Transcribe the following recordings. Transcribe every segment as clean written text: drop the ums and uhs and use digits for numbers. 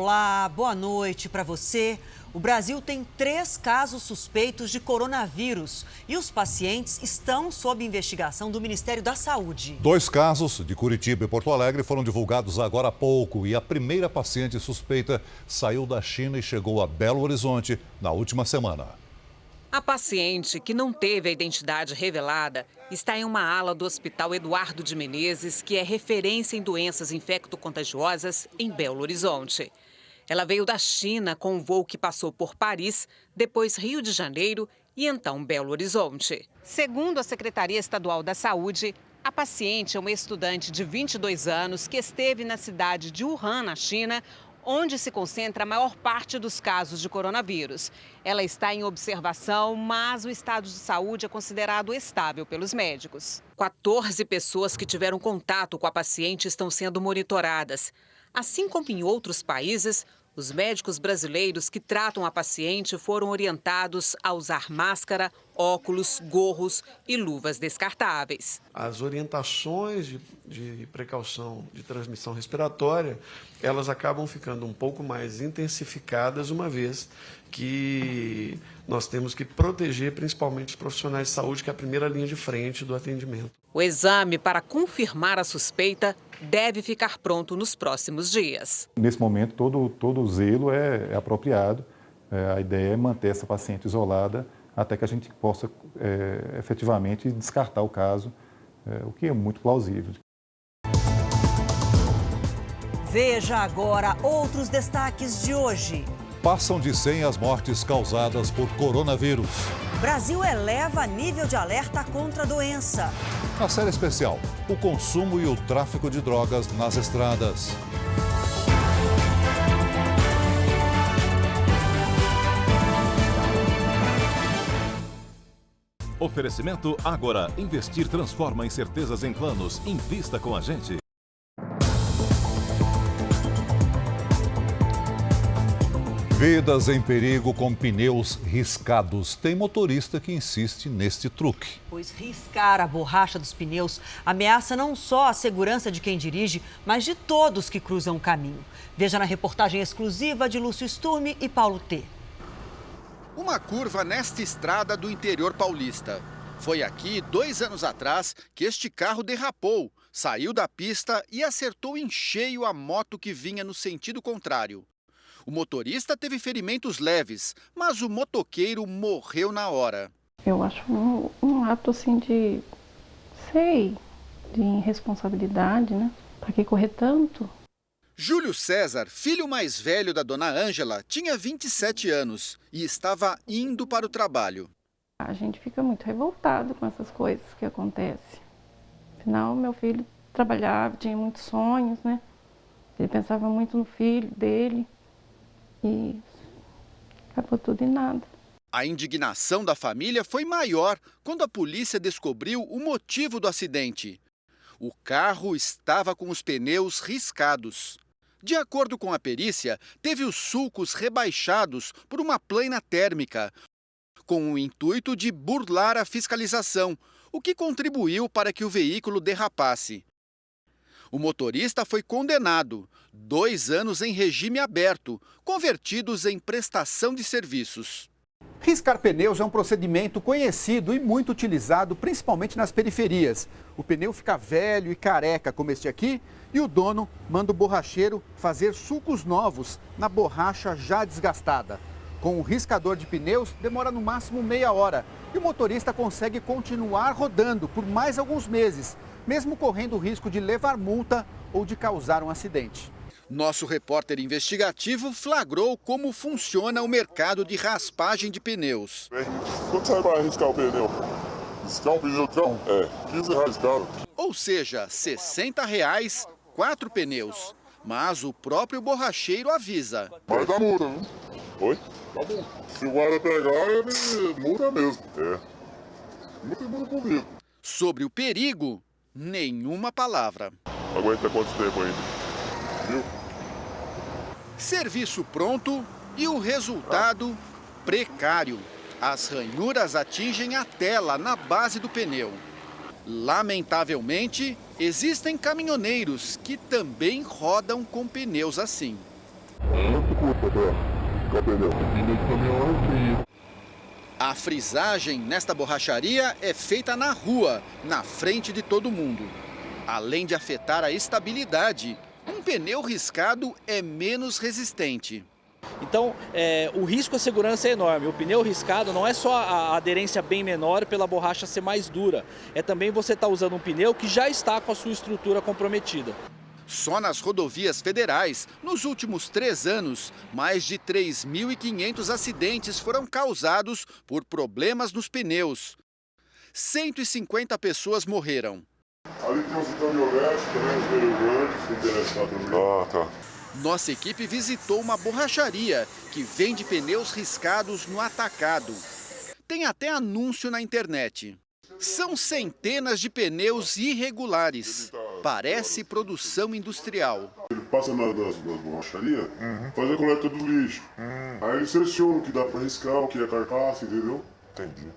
Olá, boa noite para você. O Brasil tem 3 casos suspeitos de coronavírus e os pacientes estão sob investigação do Ministério da Saúde. 2 casos de Curitiba e Porto Alegre foram divulgados agora há pouco e a primeira paciente suspeita saiu da China e chegou a Belo Horizonte na última semana. A paciente, que não teve a identidade revelada, está em uma ala do Hospital Eduardo de Menezes, que é referência em doenças infecto-contagiosas em Belo Horizonte. Ela veio da China com um voo que passou por Paris, depois Rio de Janeiro e então Belo Horizonte. Segundo a Secretaria Estadual da Saúde, a paciente é uma estudante de 22 anos que esteve na cidade de Wuhan, na China, onde se concentra a maior parte dos casos de coronavírus. Ela está em observação, mas o estado de saúde é considerado estável pelos médicos. 14 pessoas que tiveram contato com a paciente estão sendo monitoradas. Assim como em outros países, os médicos brasileiros que tratam a paciente foram orientados a usar máscara, óculos, gorros e luvas descartáveis. As orientações de precaução de transmissão respiratória, elas acabam ficando um pouco mais intensificadas, uma vez que nós temos que proteger principalmente os profissionais de saúde, que é a primeira linha de frente do atendimento. O exame para confirmar a suspeita deve ficar pronto nos próximos dias. Nesse momento, todo o zelo é apropriado. A ideia é manter essa paciente isolada até que a gente possa efetivamente descartar o caso, o que é muito plausível. Veja agora outros destaques de hoje. Passam de 100 as mortes causadas por coronavírus. Brasil eleva nível de alerta contra a doença. Na série especial, o consumo e o tráfico de drogas nas estradas. Oferecimento Ágora. Investir transforma incertezas em planos. Invista com a gente. Vidas em perigo com pneus riscados. Tem motorista que insiste neste truque. Pois riscar a borracha dos pneus ameaça não só a segurança de quem dirige, mas de todos que cruzam o caminho. Veja na reportagem exclusiva de Lúcio Sturme e Paulo T. Uma curva nesta estrada do interior paulista. Foi aqui, 2 anos atrás, que este carro derrapou, saiu da pista e acertou em cheio a moto que vinha no sentido contrário. O motorista teve ferimentos leves, mas o motoqueiro morreu na hora. Eu acho um ato assim de irresponsabilidade, né? Para que correr tanto? Júlio César, filho mais velho da dona Ângela, tinha 27 anos e estava indo para o trabalho. A gente fica muito revoltado com essas coisas que acontecem. Afinal, meu filho trabalhava, tinha muitos sonhos, né? Ele pensava muito no filho dele. E acabou tudo em nada. A indignação da família foi maior quando a polícia descobriu o motivo do acidente. O carro estava com os pneus riscados. De acordo com a perícia, teve os sulcos rebaixados por uma plana térmica, com o intuito de burlar a fiscalização, o que contribuiu para que o veículo derrapasse. O motorista foi condenado, 2 anos em regime aberto, convertidos em prestação de serviços. Riscar pneus é um procedimento conhecido e muito utilizado, principalmente nas periferias. O pneu fica velho e careca, como este aqui, e o dono manda o borracheiro fazer sulcos novos na borracha já desgastada. Com o riscador de pneus, demora no máximo meia hora e o motorista consegue continuar rodando por mais alguns meses, mesmo correndo o risco de levar multa ou de causar um acidente. Nosso repórter investigativo flagrou como funciona o mercado de raspagem de pneus. Quanto sai para riscar o pneu? Riscar um pneu de carro? É, 15 reais caro. Ou seja, R$ 60, 4 pneus. Mas o próprio borracheiro avisa. Vai dar multa, viu? Oi? Tá bom. Se o guarda pegar, ele multa mesmo. É. Multa comigo. Sobre o perigo, nenhuma palavra. Aguenta quanto tempo ainda? Viu? Serviço pronto e o resultado precário. As ranhuras atingem a tela na base do pneu. Lamentavelmente, existem caminhoneiros que também rodam com pneus assim. poder ficar pneu. Pneu de caminhão é frio. A frisagem nesta borracharia é feita na rua, na frente de todo mundo. Além de afetar a estabilidade, um pneu riscado é menos resistente. Então, o risco à segurança é enorme. O pneu riscado não é só a aderência bem menor pela borracha ser mais dura. É também você estar usando um pneu que já está com a sua estrutura comprometida. Só nas rodovias federais, nos últimos 3 anos, mais de 3.500 acidentes foram causados por problemas nos pneus. 150 pessoas morreram. Ali tem uns caminhonetes também, os pneus grandes, se interessar também. Ah, tá. Nossa equipe visitou uma borracharia que vende pneus riscados no atacado. Tem até anúncio na internet. São centenas de pneus irregulares. Parece produção industrial. Ele passa nas borracharias, faz a coleta do lixo. Aí ele seleciona o que dá para riscar, o que é carcaça, entendeu? Entendi.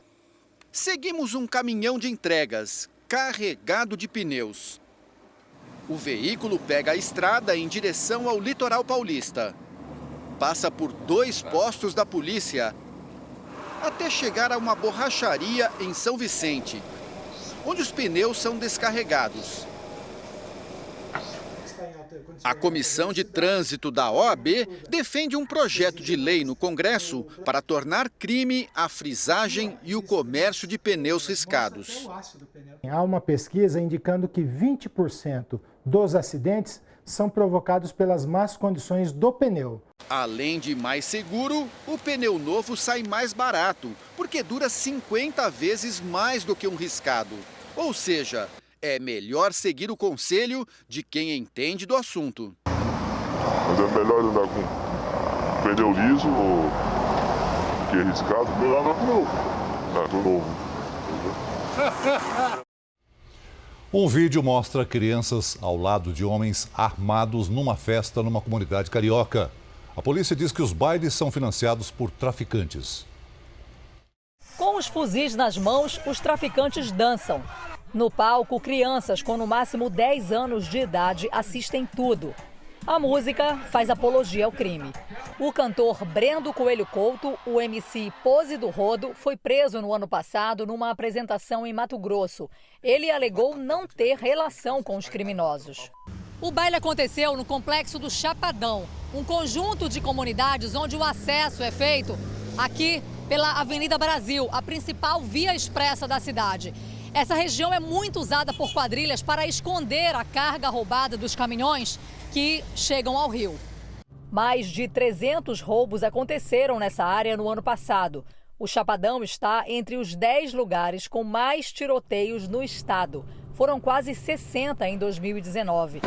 Seguimos um caminhão de entregas, carregado de pneus. O veículo pega a estrada em direção ao litoral paulista. Passa por 2 postos da polícia, até chegar a uma borracharia em São Vicente, onde os pneus são descarregados. A Comissão de Trânsito da OAB defende um projeto de lei no Congresso para tornar crime a frisagem e o comércio de pneus riscados. Há uma pesquisa indicando que 20% dos acidentes são provocados pelas más condições do pneu. Além de mais seguro, o pneu novo sai mais barato, porque dura 50 vezes mais do que um riscado. Ou seja, é melhor seguir o conselho de quem entende do assunto. Mas é melhor andar com pneu liso que riscado? Melhor andar com novo. Um vídeo mostra crianças ao lado de homens armados numa festa numa comunidade carioca. A polícia diz que os bailes são financiados por traficantes. Com os fuzis nas mãos, os traficantes dançam. No palco, crianças com no máximo 10 anos de idade assistem tudo. A música faz apologia ao crime. O cantor Brendo Coelho Couto, o MC Pose do Rodo, foi preso no ano passado numa apresentação em Mato Grosso. Ele alegou não ter relação com os criminosos. O baile aconteceu no complexo do Chapadão, um conjunto de comunidades onde o acesso é feito aqui pela Avenida Brasil, a principal via expressa da cidade. Essa região é muito usada por quadrilhas para esconder a carga roubada dos caminhões que chegam ao rio. Mais de 300 roubos aconteceram nessa área no ano passado. O Chapadão está entre os 10 lugares com mais tiroteios no estado. Foram quase 60 em 2019.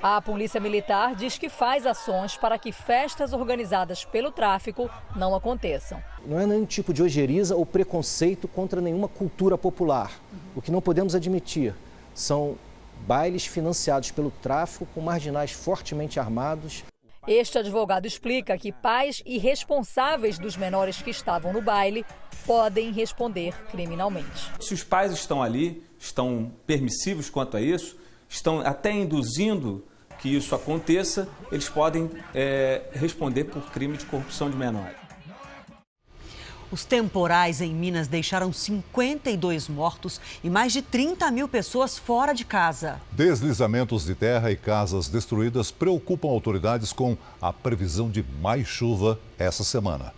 A Polícia Militar diz que faz ações para que festas organizadas pelo tráfico não aconteçam. Não é nenhum tipo de ojeriza ou preconceito contra nenhuma cultura popular. O que não podemos admitir são bailes financiados pelo tráfico com marginais fortemente armados. Este advogado explica que pais e responsáveis dos menores que estavam no baile podem responder criminalmente. Se os pais estão ali, estão permissivos quanto a isso, estão até induzindo que isso aconteça, eles podem responder por crime de corrupção de menores. Os temporais em Minas deixaram 52 mortos e mais de 30 mil pessoas fora de casa. Deslizamentos de terra e casas destruídas preocupam autoridades com a previsão de mais chuva essa semana.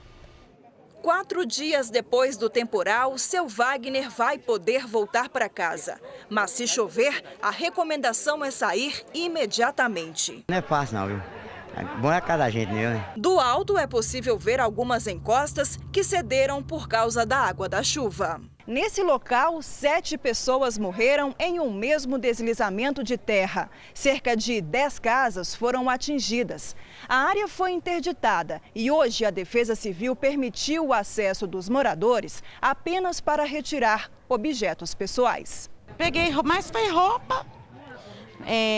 4 dias depois do temporal, seu Wagner vai poder voltar para casa. Mas se chover, a recomendação é sair imediatamente. Não é fácil não, viu? É bom é cada gente, né? Do alto é possível ver algumas encostas que cederam por causa da água da chuva. Nesse local, 7 pessoas morreram em um mesmo deslizamento de terra. Cerca de 10 casas foram atingidas. A área foi interditada e hoje a Defesa Civil permitiu o acesso dos moradores apenas para retirar objetos pessoais. Peguei mais foi roupa,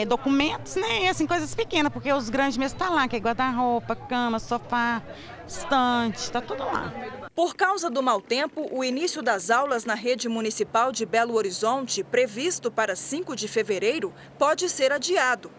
documentos, né? E assim, coisas pequenas, porque os grandes mesmo estão lá, que é guarda-roupa, cama, sofá, estante, está tudo lá. Por causa do mau tempo, o início das aulas na rede municipal de Belo Horizonte, previsto para 5 de fevereiro, pode ser adiado.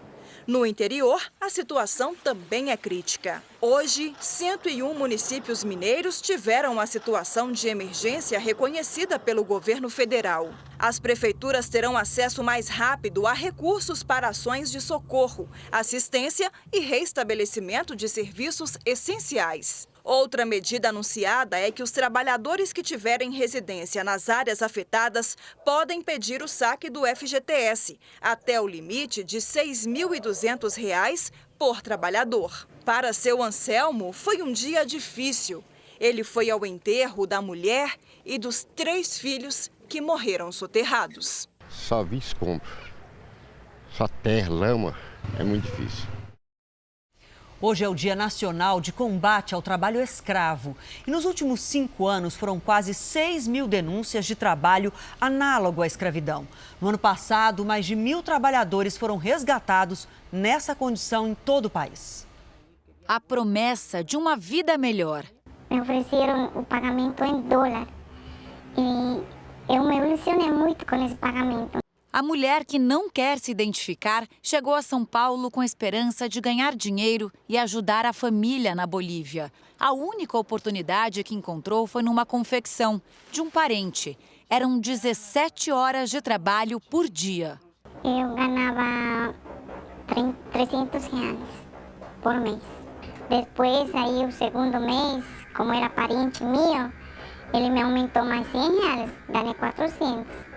No interior, a situação também é crítica. Hoje, 101 municípios mineiros tiveram a situação de emergência reconhecida pelo governo federal. As prefeituras terão acesso mais rápido a recursos para ações de socorro, assistência e reestabelecimento de serviços essenciais. Outra medida anunciada é que os trabalhadores que tiverem residência nas áreas afetadas podem pedir o saque do FGTS, até o limite de R$ 6.200 por trabalhador. Para seu Anselmo, foi um dia difícil. Ele foi ao enterro da mulher e dos 3 filhos que morreram soterrados. Só vi escombro, só terra, lama, é muito difícil. Hoje é o Dia Nacional de Combate ao Trabalho Escravo. E nos últimos 5 anos foram quase 6.000 denúncias de trabalho análogo à escravidão. No ano passado, mais de 1.000 trabalhadores foram resgatados nessa condição em todo o país. A promessa de uma vida melhor. Me ofereceram o pagamento em dólar e eu me ilusionei muito com esse pagamento. A mulher que não quer se identificar chegou a São Paulo com a esperança de ganhar dinheiro e ajudar a família na Bolívia. A única oportunidade que encontrou foi numa confecção de um parente. Eram 17 horas de trabalho por dia. Eu ganhava R$300 por mês. Depois, aí o segundo mês, como era parente meu, ele me aumentou mais R$100, ganhei 400.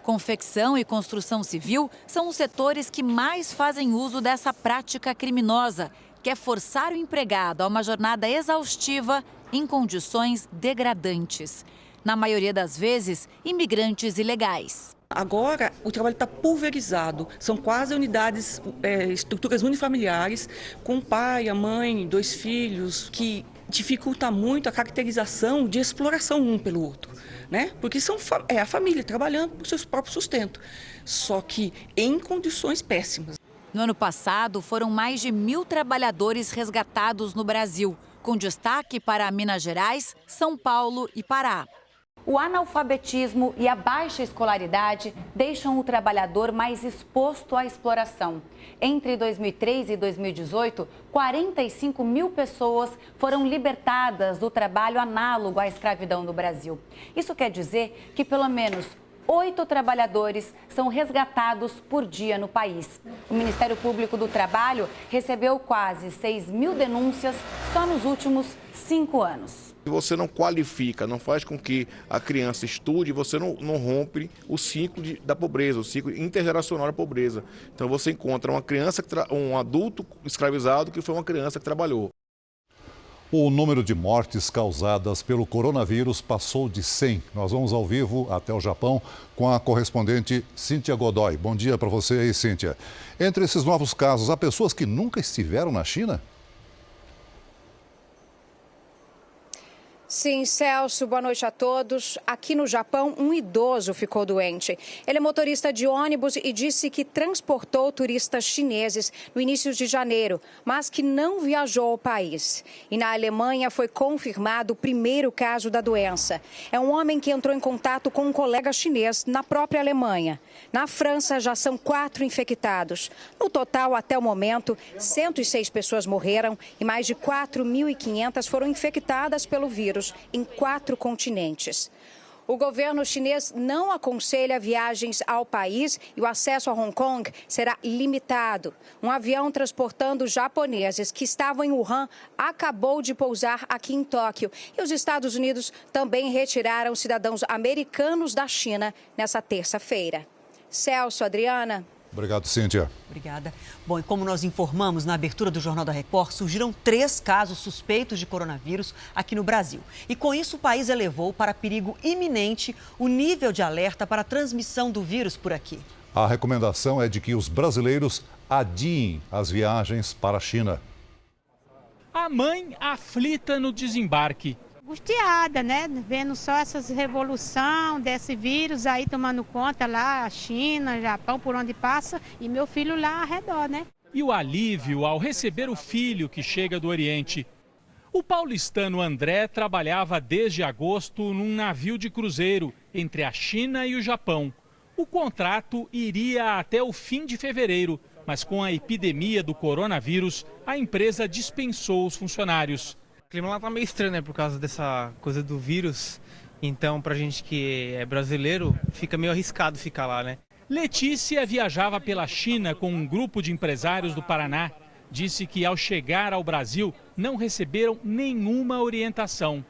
Confecção e construção civil são os setores que mais fazem uso dessa prática criminosa, que é forçar o empregado a uma jornada exaustiva em condições degradantes. Na maioria das vezes, imigrantes ilegais. Agora, o trabalho está pulverizado. São quase unidades, estruturas unifamiliares, com o pai, a mãe, 2 filhos, que dificulta muito a caracterização de exploração um pelo outro, né? Porque é a família trabalhando por seu próprio sustento, só que em condições péssimas. No ano passado, foram mais de 1.000 trabalhadores resgatados no Brasil, com destaque para Minas Gerais, São Paulo e Pará. O analfabetismo e a baixa escolaridade deixam o trabalhador mais exposto à exploração. Entre 2003 e 2018, 45.000 pessoas foram libertadas do trabalho análogo à escravidão no Brasil. Isso quer dizer que pelo menos 8 trabalhadores são resgatados por dia no país. O Ministério Público do Trabalho recebeu quase 6.000 denúncias só nos últimos 5 anos. Se você não qualifica, não faz com que a criança estude, você não rompe o ciclo da pobreza, o ciclo intergeracional da pobreza. Então você encontra uma criança, um adulto escravizado que foi uma criança que trabalhou. O número de mortes causadas pelo coronavírus passou de 100. Nós vamos ao vivo até o Japão com a correspondente Cíntia Godoy. Bom dia para você aí, Cíntia. Entre esses novos casos, há pessoas que nunca estiveram na China? Sim, Celso, boa noite a todos. Aqui no Japão, um idoso ficou doente. Ele é motorista de ônibus e disse que transportou turistas chineses no início de janeiro, mas que não viajou ao país. E na Alemanha foi confirmado o primeiro caso da doença. É um homem que entrou em contato com um colega chinês na própria Alemanha. Na França, já são 4 infectados. No total, até o momento, 106 pessoas morreram e mais de 4.500 foram infectadas pelo vírus em 4 continentes. O governo chinês não aconselha viagens ao país e o acesso a Hong Kong será limitado. Um avião transportando japoneses que estavam em Wuhan acabou de pousar aqui em Tóquio. E os Estados Unidos também retiraram cidadãos americanos da China nessa terça-feira. Celso, Adriana. Obrigado, Cíntia. Obrigada. Bom, e como nós informamos na abertura do Jornal da Record, surgiram 3 casos suspeitos de coronavírus aqui no Brasil. E com isso, o país elevou para perigo iminente o nível de alerta para a transmissão do vírus por aqui. A recomendação é de que os brasileiros adiem as viagens para a China. A mãe aflita no desembarque. Angustiada, né? Vendo só essas revolução desse vírus aí tomando conta lá, China, Japão, por onde passa, e meu filho lá ao redor, né? E o alívio ao receber o filho que chega do Oriente. O paulistano André trabalhava desde agosto num navio de cruzeiro entre a China e o Japão. O contrato iria até o fim de fevereiro, mas com a epidemia do coronavírus, a empresa dispensou os funcionários. O clima lá tá meio estranho, né, por causa dessa coisa do vírus. Então, pra gente que é brasileiro, fica meio arriscado ficar lá, né? Letícia viajava pela China com um grupo de empresários do Paraná. Disse que ao chegar ao Brasil não receberam nenhuma orientação.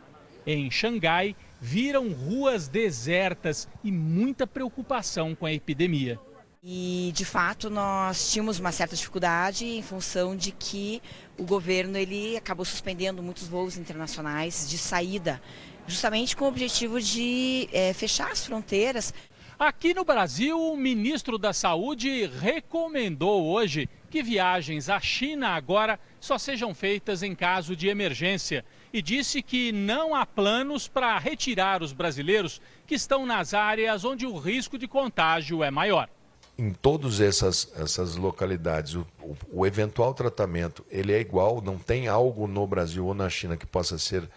Em Xangai, viram ruas desertas e muita preocupação com a epidemia. E, de fato, nós tínhamos uma certa dificuldade em função de que o governo acabou suspendendo muitos voos internacionais de saída, justamente com o objetivo de fechar as fronteiras. Aqui no Brasil, o ministro da Saúde recomendou hoje que viagens à China agora só sejam feitas em caso de emergência e disse que não há planos para retirar os brasileiros que estão nas áreas onde o risco de contágio é maior. Em todas essas localidades, o eventual tratamento ele é igual, não tem algo no Brasil ou na China que possa ser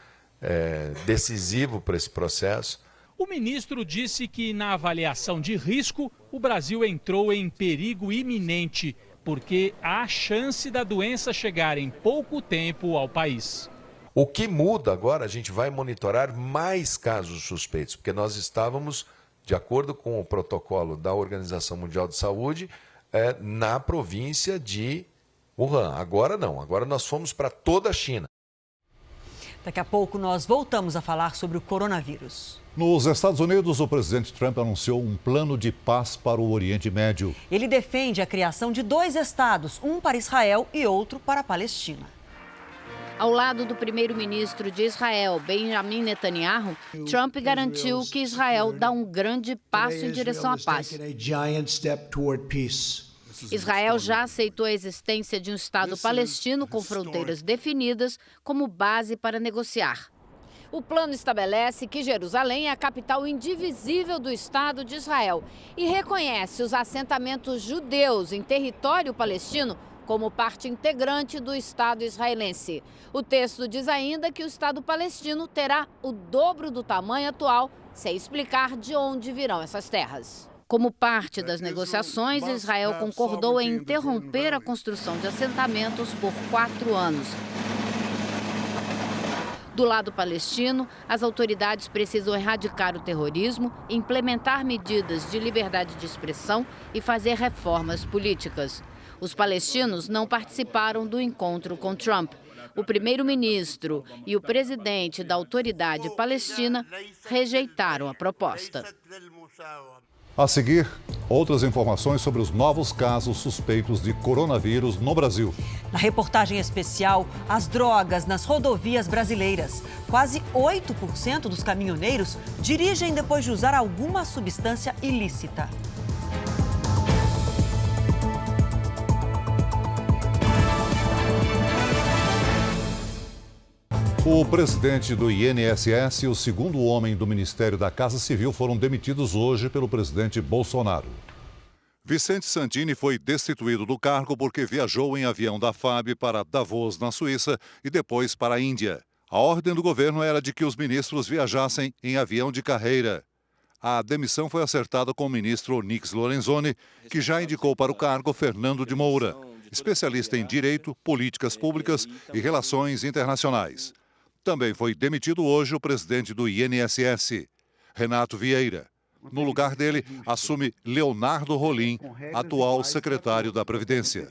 decisivo para esse processo. O ministro disse que na avaliação de risco, o Brasil entrou em perigo iminente, porque há chance da doença chegar em pouco tempo ao país. O que muda agora, a gente vai monitorar mais casos suspeitos, porque nós estávamos, de acordo com o protocolo da Organização Mundial de Saúde, na província de Wuhan. Agora não, agora nós fomos para toda a China. Daqui a pouco nós voltamos a falar sobre o coronavírus. Nos Estados Unidos, o presidente Trump anunciou um plano de paz para o Oriente Médio. Ele defende a criação de 2 estados, um para Israel e outro para a Palestina. Ao lado do primeiro-ministro de Israel, Benjamin Netanyahu, Trump garantiu que Israel dá um grande passo em direção à paz. Israel já aceitou a existência de um Estado palestino com fronteiras definidas como base para negociar. O plano estabelece que Jerusalém é a capital indivisível do Estado de Israel e reconhece os assentamentos judeus em território palestino como parte integrante do Estado israelense. O texto diz ainda que o Estado palestino terá o dobro do tamanho atual, sem explicar de onde virão essas terras. Como parte das negociações, Israel concordou em interromper a construção de assentamentos por 4 anos. Do lado palestino, as autoridades precisam erradicar o terrorismo, implementar medidas de liberdade de expressão e fazer reformas políticas. Os palestinos não participaram do encontro com Trump. O primeiro-ministro e o presidente da Autoridade Palestina rejeitaram a proposta. A seguir, outras informações sobre os novos casos suspeitos de coronavírus no Brasil. Na reportagem especial, as drogas nas rodovias brasileiras. Quase 8% dos caminhoneiros dirigem depois de usar alguma substância ilícita. O presidente do INSS e o segundo homem do Ministério da Casa Civil foram demitidos hoje pelo presidente Bolsonaro. Vicente Santini foi destituído do cargo porque viajou em avião da FAB para Davos, na Suíça, e depois para a Índia. A ordem do governo era de que os ministros viajassem em avião de carreira. A demissão foi acertada com o ministro Onyx Lorenzoni, que já indicou para o cargo Fernando de Moura, especialista em direito, políticas públicas e relações internacionais. Também foi demitido hoje o presidente do INSS, Renato Vieira. No lugar dele, assume Leonardo Rolim, atual secretário da Previdência.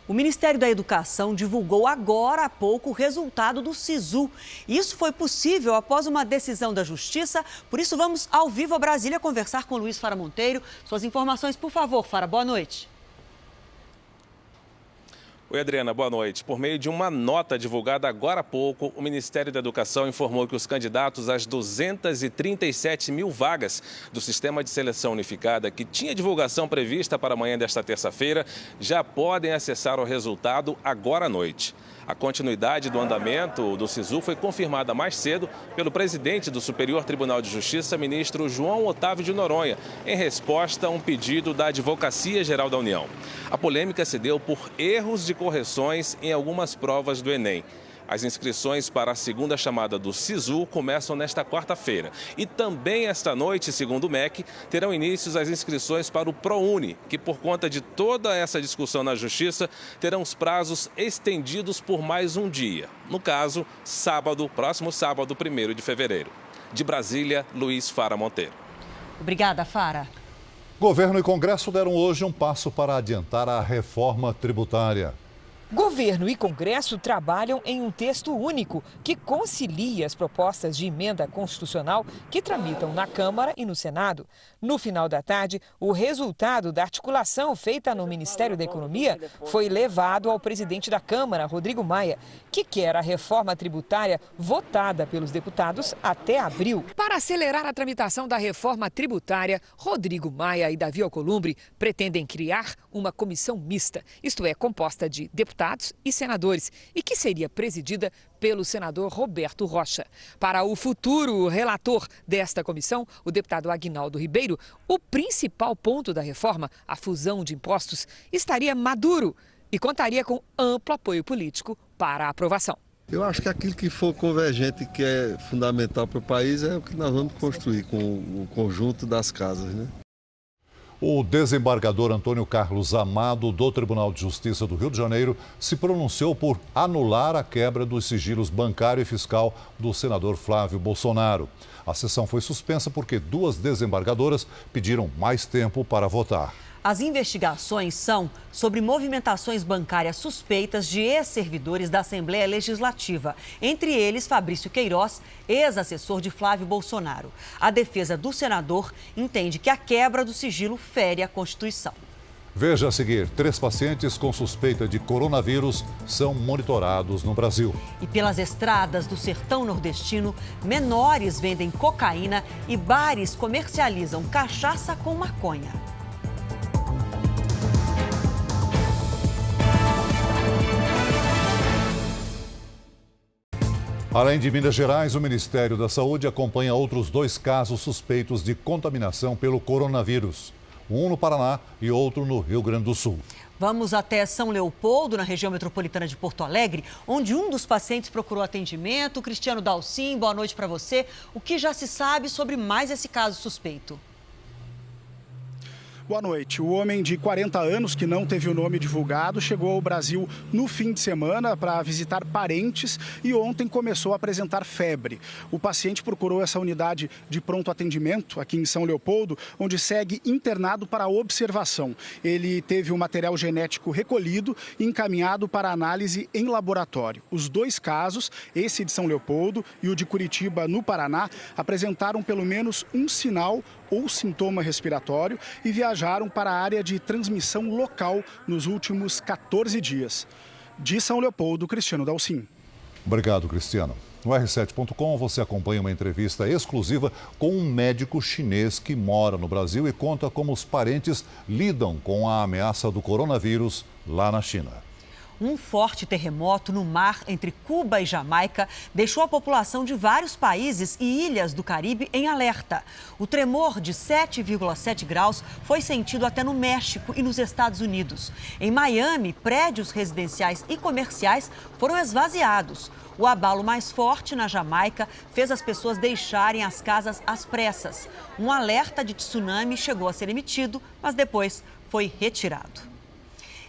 O Ministério da Educação divulgou agora há pouco o resultado do SISU. Isso foi possível após uma decisão da Justiça. Por isso, vamos ao vivo a Brasília conversar com Luiz Fara Monteiro. Suas informações, por favor, Fara. Boa noite. Oi, Adriana, boa noite. Por meio de uma nota divulgada agora há pouco, o Ministério da Educação informou que os candidatos às 237 mil vagas do Sistema de Seleção Unificada, que tinha divulgação prevista para amanhã desta terça-feira, já podem acessar o resultado agora à noite. A continuidade do andamento do SISU foi confirmada mais cedo pelo presidente do Superior Tribunal de Justiça, ministro João Otávio de Noronha, em resposta a um pedido da Advocacia Geral da União. A polêmica se deu por erros de correções em algumas provas do Enem. As inscrições para a segunda chamada do SISU começam nesta quarta-feira. E também esta noite, segundo o MEC, terão início as inscrições para o ProUni, que por conta de toda essa discussão na Justiça, terão os prazos estendidos por mais um dia. No caso, próximo sábado, 1º de fevereiro. De Brasília, Luiz Fara Monteiro. Obrigada, Fara. Governo e Congresso deram hoje um passo para adiantar a reforma tributária. Governo e Congresso trabalham em um texto único que concilia as propostas de emenda constitucional que tramitam na Câmara e no Senado. No final da tarde, o resultado da articulação feita no Ministério da Economia foi levado ao presidente da Câmara, Rodrigo Maia, que quer a reforma tributária votada pelos deputados até abril. Para acelerar a tramitação da reforma tributária, Rodrigo Maia e Davi Alcolumbre pretendem criar uma comissão mista, isto é, composta de deputados e senadores, e que seria presidida pelo senador Roberto Rocha. Para o futuro relator desta comissão, o deputado Aguinaldo Ribeiro, o principal ponto da reforma, a fusão de impostos, estaria maduro e contaria com amplo apoio político para a aprovação. Eu acho que aquilo que for convergente, que é fundamental para o país, é o que nós vamos construir com o conjunto das casas, né? O desembargador Antônio Carlos Amado, do Tribunal de Justiça do Rio de Janeiro, se pronunciou por anular a quebra dos sigilos bancário e fiscal do senador Flávio Bolsonaro. A sessão foi suspensa porque 2 desembargadoras pediram mais tempo para votar. As investigações são sobre movimentações bancárias suspeitas de ex-servidores da Assembleia Legislativa, entre eles Fabrício Queiroz, ex-assessor de Flávio Bolsonaro. A defesa do senador entende que a quebra do sigilo fere a Constituição. Veja a seguir, 3 pacientes com suspeita de coronavírus são monitorados no Brasil. E pelas estradas do sertão nordestino, menores vendem cocaína e bares comercializam cachaça com maconha. Além de Minas Gerais, o Ministério da Saúde acompanha outros 2 casos suspeitos de contaminação pelo coronavírus. Um no Paraná e outro no Rio Grande do Sul. Vamos até São Leopoldo, na região metropolitana de Porto Alegre, onde um dos pacientes procurou atendimento. Cristiano Dalcin, boa noite para você. O que já se sabe sobre mais esse caso suspeito? Boa noite. O homem de 40 anos, que não teve o nome divulgado, chegou ao Brasil no fim de semana para visitar parentes e ontem começou a apresentar febre. O paciente procurou essa unidade de pronto atendimento aqui em São Leopoldo, onde segue internado para observação. Ele teve o material genético recolhido e encaminhado para análise em laboratório. Os 2 casos, esse de São Leopoldo e o de Curitiba, no Paraná, apresentaram pelo menos um sinal ou sintoma respiratório e viajaram para a área de transmissão local nos últimos 14 dias. De São Leopoldo, Cristiano Dalcin. Obrigado, Cristiano. No R7.com você acompanha uma entrevista exclusiva com um médico chinês que mora no Brasil e conta como os parentes lidam com a ameaça do coronavírus lá na China. Um forte terremoto no mar entre Cuba e Jamaica deixou a população de vários países e ilhas do Caribe em alerta. O tremor de 7,7 graus foi sentido até no México e nos Estados Unidos. Em Miami, prédios residenciais e comerciais foram esvaziados. O abalo mais forte na Jamaica fez as pessoas deixarem as casas às pressas. Um alerta de tsunami chegou a ser emitido, mas depois foi retirado.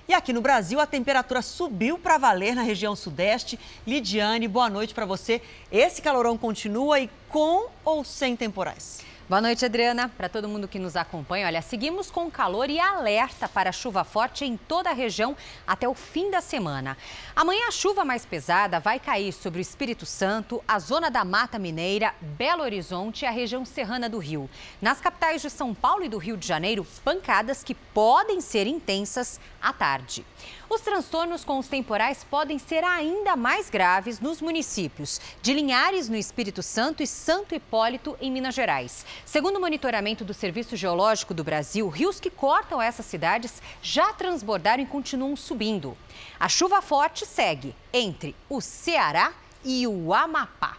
E aqui no Brasil, a temperatura subiu para valer na região sudeste. Lidiane, boa noite para você. Esse calorão continua e com ou sem temporais? Boa noite, Adriana. Para todo mundo que nos acompanha, olha, seguimos com calor e alerta para chuva forte em toda a região até o fim da semana. Amanhã a chuva mais pesada vai cair sobre o Espírito Santo, a zona da Mata Mineira, Belo Horizonte e a região serrana do Rio. Nas capitais de São Paulo e do Rio de Janeiro, pancadas que podem ser intensas à tarde. Os transtornos com os temporais podem ser ainda mais graves nos municípios de Linhares, no Espírito Santo, e Santo Hipólito, em Minas Gerais. Segundo o monitoramento do Serviço Geológico do Brasil, rios que cortam essas cidades já transbordaram e continuam subindo. A chuva forte segue entre o Ceará e o Amapá.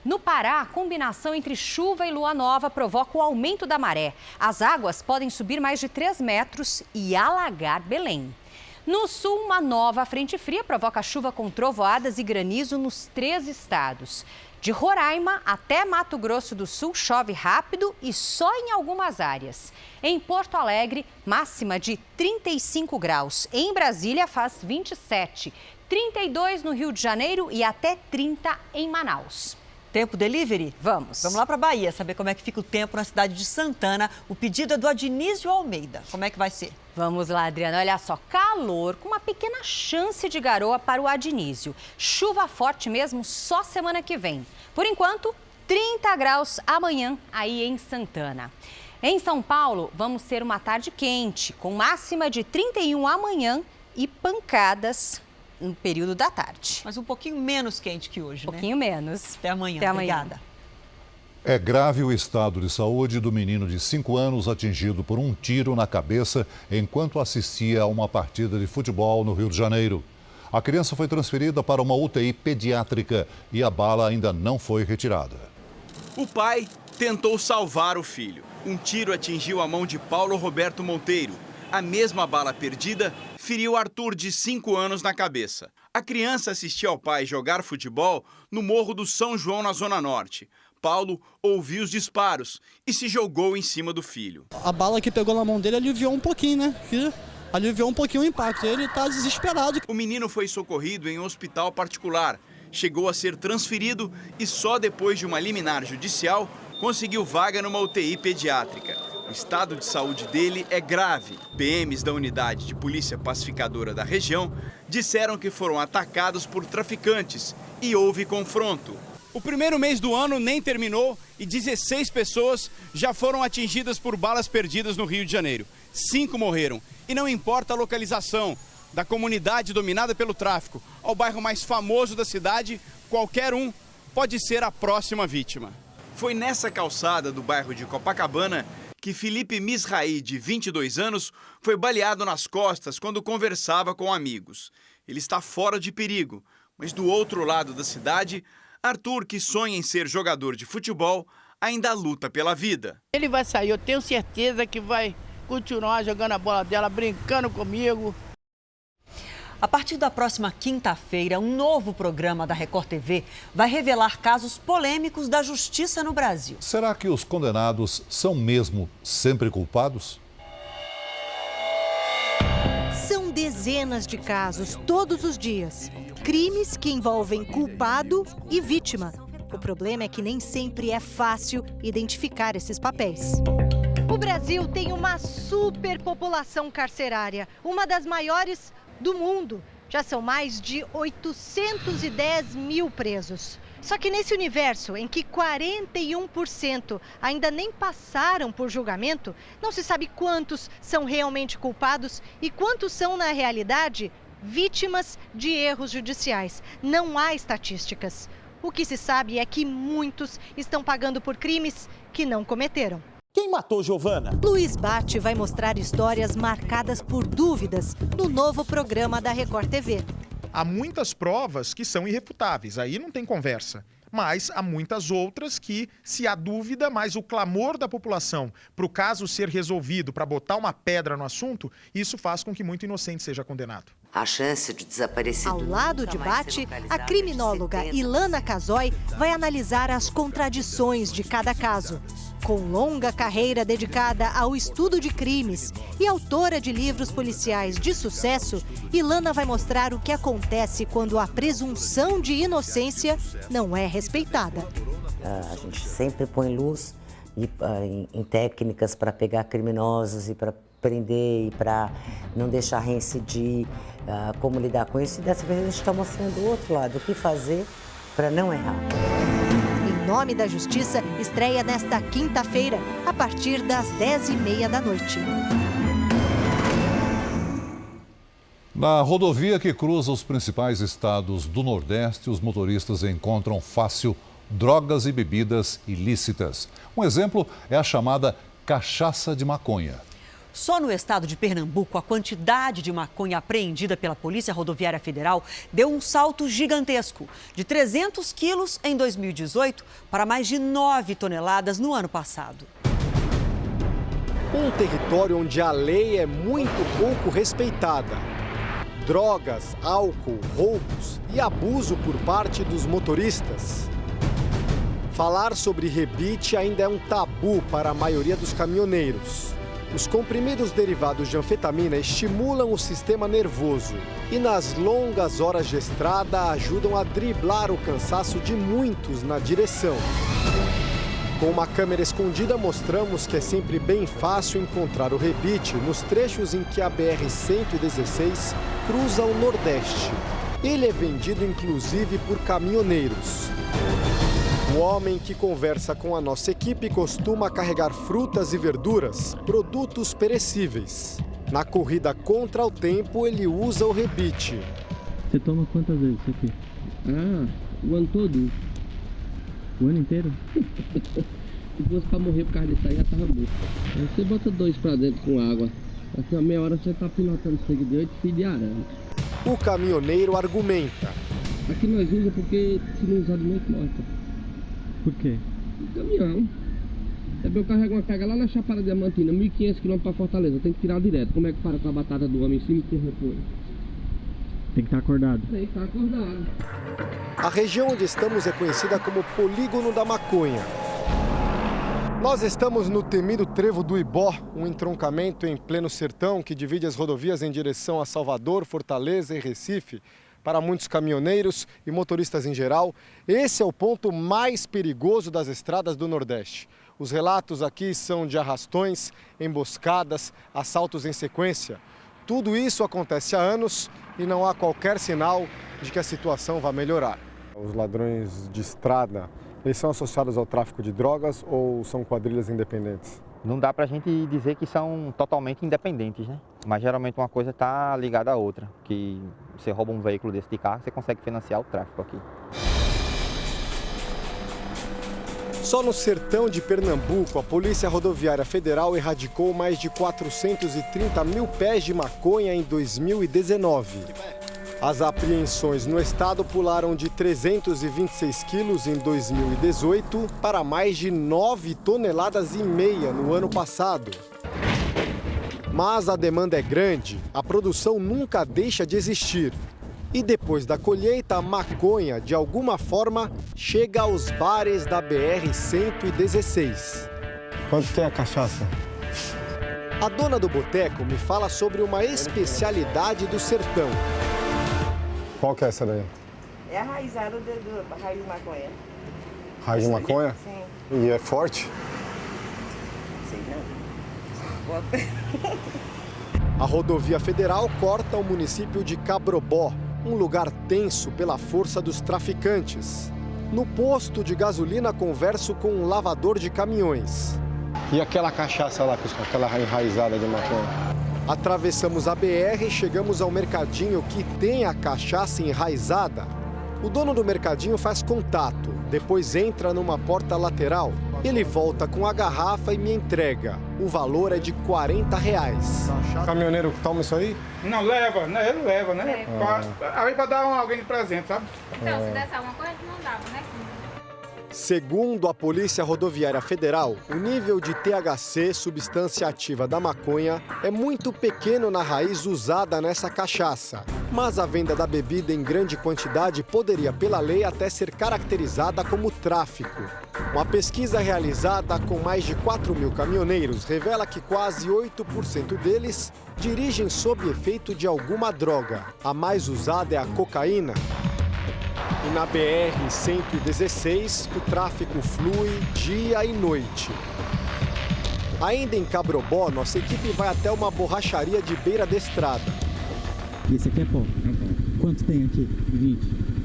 No Pará, a combinação entre chuva e lua nova provoca o aumento da maré. As águas podem subir mais de 3 metros e alagar Belém. No sul, uma nova frente fria provoca chuva com trovoadas e granizo nos 3 estados. De Roraima até Mato Grosso do Sul chove rápido e só em algumas áreas. Em Porto Alegre, máxima de 35 graus. Em Brasília faz 27, 32 no Rio de Janeiro e até 30 em Manaus. Tempo delivery? Vamos. Vamos lá para a Bahia, saber como é que fica o tempo na cidade de Santana. O pedido é do Adnísio Almeida. Como é que vai ser? Vamos lá, Adriana. Olha só, calor com uma pequena chance de garoa para o Adnísio. Chuva forte mesmo só semana que vem. Por enquanto, 30 graus amanhã aí em Santana. Em São Paulo, vamos ter uma tarde quente, com máxima de 31 amanhã e pancadas no período da tarde. Mas um pouquinho menos quente que hoje, né? Um pouquinho menos. Até amanhã. Até amanhã. Obrigada. É grave o estado de saúde do menino de 5 anos atingido por um tiro na cabeça enquanto assistia a uma partida de futebol no Rio de Janeiro. A criança foi transferida para uma UTI pediátrica e a bala ainda não foi retirada. O pai tentou salvar o filho. Um tiro atingiu a mão de Paulo Roberto Monteiro. A mesma bala perdida feriu Arthur, de 5 anos, na cabeça. A criança assistia ao pai jogar futebol no Morro do São João, na Zona Norte. Paulo ouviu os disparos e se jogou em cima do filho. A bala que pegou na mão dele aliviou um pouquinho, né? Aliviou um pouquinho o impacto. Ele está desesperado. O menino foi socorrido em um hospital particular. Chegou a ser transferido e só depois de uma liminar judicial conseguiu vaga numa UTI pediátrica. O estado de saúde dele é grave. PMs da unidade de polícia pacificadora da região disseram que foram atacados por traficantes e houve confronto. O primeiro mês do ano nem terminou e 16 pessoas já foram atingidas por balas perdidas no Rio de Janeiro. 5 morreram. E não importa a localização, da comunidade dominada pelo tráfico ao bairro mais famoso da cidade, qualquer um pode ser a próxima vítima. Foi nessa calçada do bairro de Copacabana que Felipe Misraí, de 22 anos, foi baleado nas costas quando conversava com amigos. Ele está fora de perigo, mas do outro lado da cidade, Arthur, que sonha em ser jogador de futebol, ainda luta pela vida. Ele vai sair, eu tenho certeza que vai continuar jogando a bola dela, brincando comigo. A partir da próxima quinta-feira, um novo programa da Record TV vai revelar casos polêmicos da justiça no Brasil. Será que os condenados são mesmo sempre culpados? São dezenas de casos todos os dias. Crimes que envolvem culpado e vítima. O problema é que nem sempre é fácil identificar esses papéis. O Brasil tem uma superpopulação carcerária, uma das maiores do mundo. Já são mais de 810 mil presos. Só que nesse universo em que 41% ainda nem passaram por julgamento, não se sabe quantos são realmente culpados e quantos são, na realidade, vítimas de erros judiciais. Não há estatísticas. O que se sabe é que muitos estão pagando por crimes que não cometeram. Quem matou Giovana? Luiz Bate vai mostrar histórias marcadas por dúvidas no novo programa da Record TV. Há muitas provas que são irrefutáveis, aí não tem conversa. Mas há muitas outras que, se há dúvida, mas o clamor da população para o caso ser resolvido, para botar uma pedra no assunto, isso faz com que muito inocente seja condenado. A chance de desaparecer. Ao lado de Bate, a criminóloga Ilana Casoy vai analisar as contradições de cada caso. Com longa carreira dedicada ao estudo de crimes e autora de livros policiais de sucesso, Ilana vai mostrar o que acontece quando a presunção de inocência não é respeitada. A gente sempre põe luz em técnicas para pegar criminosos e para prender e para não deixar reincidir, como lidar com isso. E dessa vez a gente está mostrando o outro lado, o que fazer para não errar. Em Nome da Justiça estreia nesta quinta-feira, a partir das 10h30 da noite. Na rodovia que cruza os principais estados do Nordeste, os motoristas encontram fácil drogas e bebidas ilícitas. Um exemplo é a chamada cachaça de maconha. Só no estado de Pernambuco, a quantidade de maconha apreendida pela Polícia Rodoviária Federal deu um salto gigantesco, de 300 quilos em 2018 para mais de 9 toneladas no ano passado. Um território onde a lei é muito pouco respeitada. drogas, álcool, roubos e abuso por parte dos motoristas. Falar sobre rebite ainda é um tabu para a maioria dos caminhoneiros. Os comprimidos derivados de anfetamina estimulam o sistema nervoso e, nas longas horas de estrada, ajudam a driblar o cansaço de muitos na direção. Com uma câmera escondida, mostramos que é sempre bem fácil encontrar o rebite nos trechos em que a BR-116 cruza o Nordeste. Ele é vendido inclusive por caminhoneiros. O homem que conversa com a nossa equipe costuma carregar frutas e verduras, produtos perecíveis. Na corrida contra o tempo, ele usa o rebite. Você toma quantas vezes isso aqui? O ano todo? O ano inteiro? Se fosse pra morrer por causa disso aí, já tava morto. Aí você bota 2 pra dentro com água. Assim, a meia hora você tá pilotando sangue de 8 filhos de arame. O caminhoneiro argumenta. Aqui nós usamos porque se não usar de noite, morta. Por quê? O caminhão. Eu carrego uma carga lá na Chapada Diamantina, 1.500 km para Fortaleza. Tem que tirar direto. Como é que para com a batata do homem em cima e tem repolho? Tem que estar acordado. Tem que estar acordado. A região onde estamos é conhecida como Polígono da Maconha. Nós estamos no temido Trevo do Ibó, um entroncamento em pleno sertão que divide as rodovias em direção a Salvador, Fortaleza e Recife. Para muitos caminhoneiros e motoristas em geral, esse é o ponto mais perigoso das estradas do Nordeste. Os relatos aqui são de arrastões, emboscadas, assaltos em sequência. Tudo isso acontece há anos e não há qualquer sinal de que a situação vá melhorar. Os ladrões de estrada, eles são associados ao tráfico de drogas ou são quadrilhas independentes? Não dá pra gente dizer que são totalmente independentes, né? Mas geralmente uma coisa está ligada à outra. Que você rouba um veículo desse de carro, você consegue financiar o tráfico aqui. Só no sertão de Pernambuco, a Polícia Rodoviária Federal erradicou mais de 430 mil pés de maconha em 2019. As apreensões no estado pularam de 326 quilos em 2018 para mais de 9,5 toneladas no ano passado. Mas a demanda é grande, a produção nunca deixa de existir. E depois da colheita, a maconha, de alguma forma, chega aos bares da BR-116. Quanto tem a cachaça? A dona do boteco me fala sobre uma especialidade do sertão. Qual que é essa daí? É a raizada da raiz de maconha. Raiz de maconha? Sim. E é forte? Sei não. A rodovia federal corta o município de Cabrobó, um lugar tenso pela força dos traficantes. No posto de gasolina, converso com um lavador de caminhões. E aquela cachaça lá, aquela enraizada de maconha? Atravessamos a BR e chegamos ao mercadinho que tem a cachaça enraizada. O dono do mercadinho faz contato, depois entra numa porta lateral. Ele volta com a garrafa e me entrega. O valor é de R$40. Caminhoneiro toma isso aí? Não, leva, né? Ele leva, né? Aí pra dar alguém de presente, sabe? Então, se desse alguma coisa, não dava, né? Segundo a Polícia Rodoviária Federal, o nível de THC, substância ativa da maconha, é muito pequeno na raiz usada nessa cachaça. Mas a venda da bebida em grande quantidade poderia, pela lei, até ser caracterizada como tráfico. Uma pesquisa realizada com mais de 4 mil caminhoneiros revela que quase 8% deles dirigem sob efeito de alguma droga. A mais usada é a cocaína. E na BR-116, o tráfico flui dia e noite. Ainda em Cabrobó, nossa equipe vai até uma borracharia de beira da estrada. E esse aqui é pó? É pó. Quanto tem aqui? 20.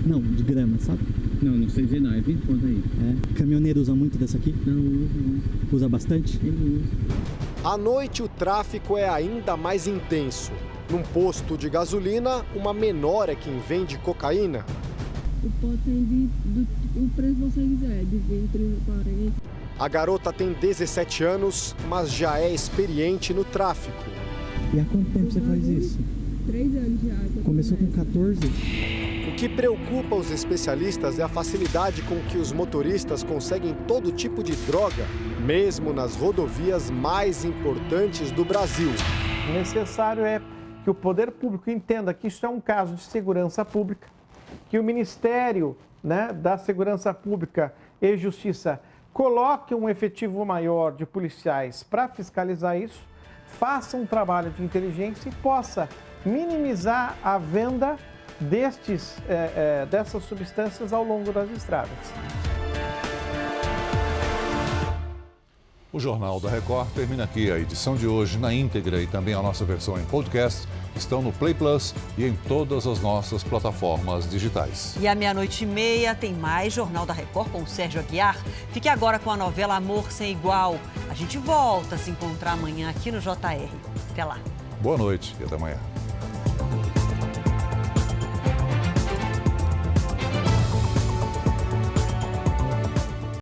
Não, de grama, sabe? Não sei dizer não, é 20 quanto aí. É. Caminhoneiro usa muito dessa aqui? Não, usa. Usa bastante? Ele usa. À noite, o tráfico é ainda mais intenso. Num posto de gasolina, uma menor é quem vende cocaína. O pó tem o preço que você quiser, de 20, 30, 40. A garota tem 17 anos, mas já é experiente no tráfico. E há quanto tempo você faz isso? 3 anos já. Começou com 14? O que preocupa os especialistas é a facilidade com que os motoristas conseguem todo tipo de droga, mesmo nas rodovias mais importantes do Brasil. O necessário é que o poder público entenda que isso é um caso de segurança pública, que o Ministério, né, da Segurança Pública e Justiça coloque um efetivo maior de policiais para fiscalizar isso, faça um trabalho de inteligência e possa minimizar a venda dessas substâncias ao longo das estradas. O Jornal da Record termina aqui. A edição de hoje na íntegra e também a nossa versão em podcast estão no Play Plus e em todas as nossas plataformas digitais. E à 00:30 tem mais Jornal da Record com o Sérgio Aguiar. Fique agora com a novela Amor Sem Igual. A gente volta a se encontrar amanhã aqui no JR. Até lá. Boa noite e até amanhã.